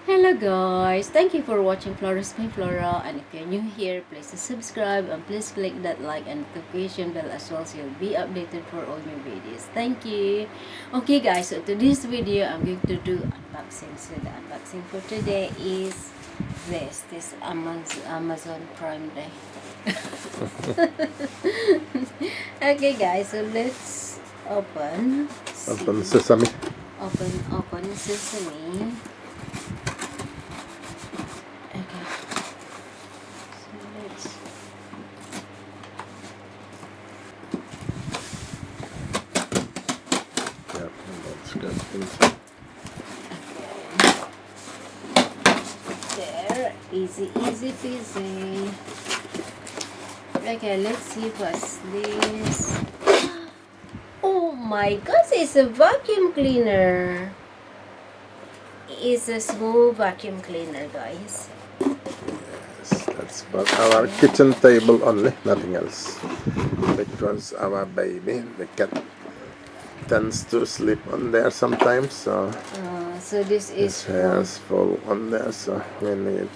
Hello guys, thank you for watching Flourish by Flora, and if you're new here, please subscribe and please click that like and notification bell as well so you'll be updated for all new videos. Thank you. Okay guys, so today's video I'm going to do unboxing. So the unboxing for today is this Amazon Prime Day. Okay guys, so let's open Sesame. open sesame. Okay, so let's Yeah, that's good. Inside. there, easy peasy. Okay, let's see what's this. Oh my gosh, it's a vacuum cleaner. It's a small vacuum cleaner, guys. Yes, that's but our kitchen table only, nothing else. Because our baby, the cat, tends to sleep on there sometimes, so So this is his hair is full on there, so we need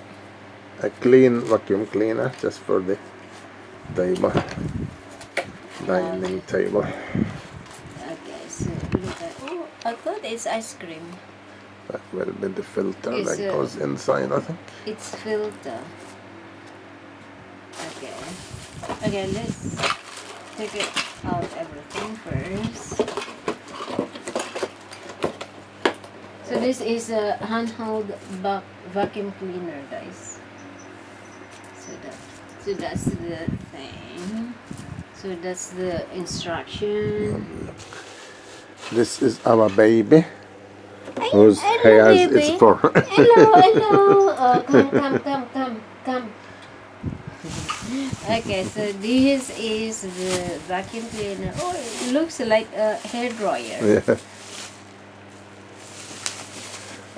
a clean vacuum cleaner just for the table, dining table. okay. So look at, oh, I thought it's ice cream. That will be the filter It's that goes inside, I think. It's filter. Okay. Okay, let's take it out everything first. So this is a handheld vacuum cleaner, guys. So that's the thing. So that's the instruction. This is our baby, Ay, whose hello, hair baby. is for. Hello. Oh, come. Okay, so this is the vacuum cleaner. Oh, it looks like a hair dryer. Yeah.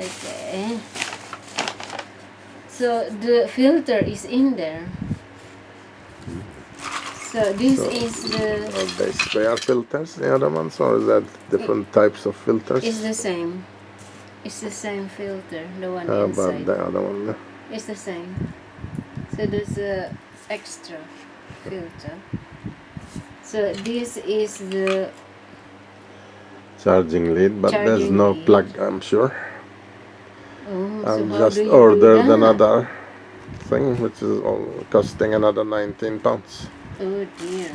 Okay. So the filter is in there. So this is the. Are they spare filters, the other ones, or is that different types of filters? It's the same. It's the same filter. The one How about inside. the other one? It's the same. So there's a extra filter. So this is the Charging lead, but there's charging no lead. plug, I'm sure. Oh, so I've how just do you ordered do that? another thing, which is costing another 19 pounds. Oh dear.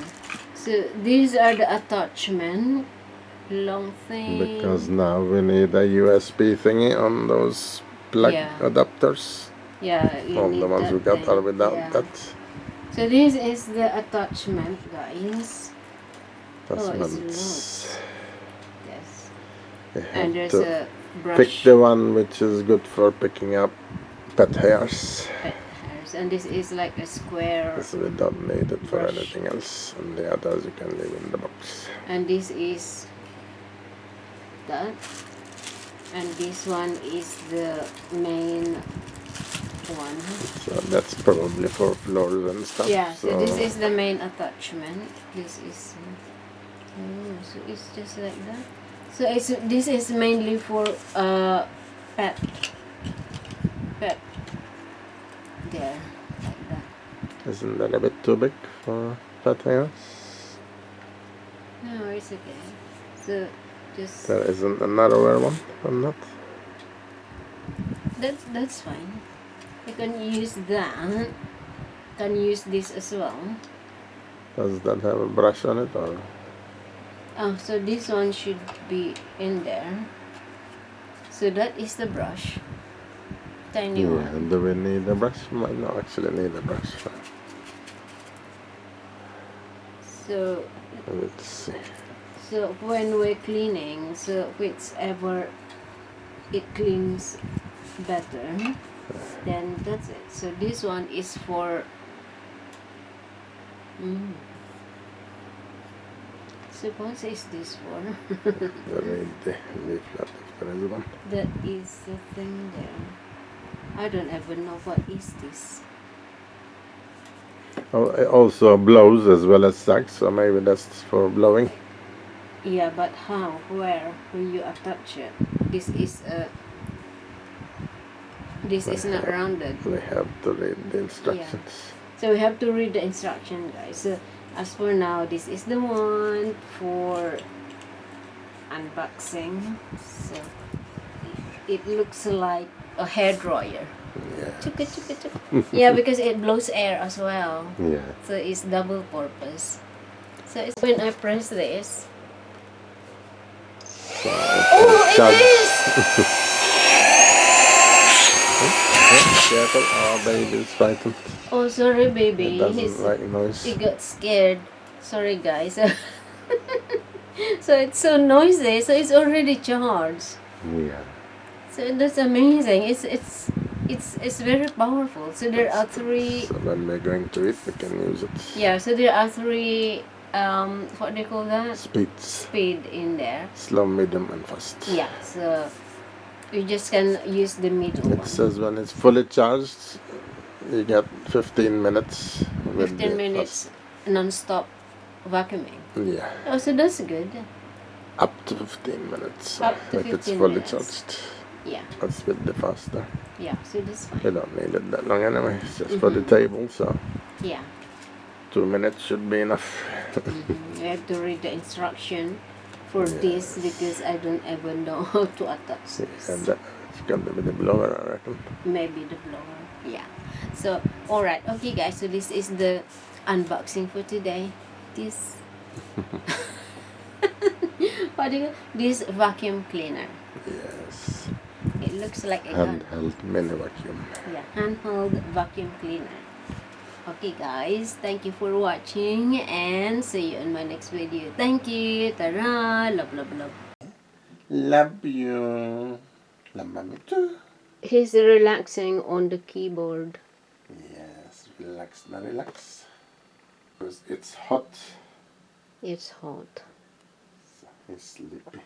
So these are the attachment, long thing. Because now we need a USB thingy on those plug adapters. Yeah, you All need the ones that we got thing. are without Yeah. that. So this is the attachment, guys. Attachments. Yes. We And have there's to a brush. pick the one which is good for picking up pet hairs. Pet hairs. And this is like a square. This we don't need it for brush. anything else. And the others you can leave in the box. And this is that. And this one is the main one. So that's probably for floors and stuff. Yeah, so this is the main attachment. This is so it's just like that. So this is mainly for pet there, like that. Isn't that a bit too big for pet hairs? No, it's okay. So just There isn't another one on that. that's fine. You can use that. Can use this as well. Does that have a brush on it, or? Oh, so this one should be in there. So that is the brush. Tiny Yeah, one. do we need a brush? Might not actually need a brush. So Let's see. so when we're cleaning, so whichever it cleans better, then that's it. So this one is for so what is this for? The leaflet, if there is one. That is the thing there. I don't even know what is this. Oh, it also blows as well as sucks, so maybe that's for blowing. Yeah, but how? Where will you attach it? This is a This is not rounded. We have to read the instructions. So we have to read the instruction, guys. So as for now, this is the one for unboxing. So it looks like a hair dryer. Yeah. Chuka, chuka, chuka. Yeah, because it blows air as well. Yeah. So it's double purpose. So it's when I press this. So Oh, it is! Careful, our baby is frightened. Oh, sorry, baby. It doesn't like noise. He got scared. Sorry, guys. So it's so noisy. So it's already charged. Yeah. So that's amazing. It's very powerful. So there are three. So when we're going to it, we can use it. Yeah. So there are three. What do you call that? Speeds. Speed in there. Slow, medium, and fast. Yeah. So you just can use the middle It one. says when it's fully charged, you get 15 minutes. With 15 the minutes non-stop vacuuming. Yeah. Oh, so that's good. Up to 15 minutes. Up to if it's 15 fully minutes. charged. Yeah. That's with the faster. Yeah. So that's fine. You don't need it that long anyway. It's just for the table, so Yeah. 2 minutes should be enough. You have to read the instruction for this because I don't ever know how to attach this. And it's got to be the blower, I reckon. Maybe the blower. Yeah. So alright, okay guys, so this is the unboxing for today. This what do you this vacuum cleaner. Yes. It looks like a gun. Handheld mini vacuum. Yeah, handheld vacuum cleaner. Okay guys, thank you for watching and see you in my next video. Thank you. Tara, love, love, love. Love you. Love mommy too. He's relaxing on the keyboard. Yes, relax, now relax. Because it's hot. It's hot. So he's sleepy.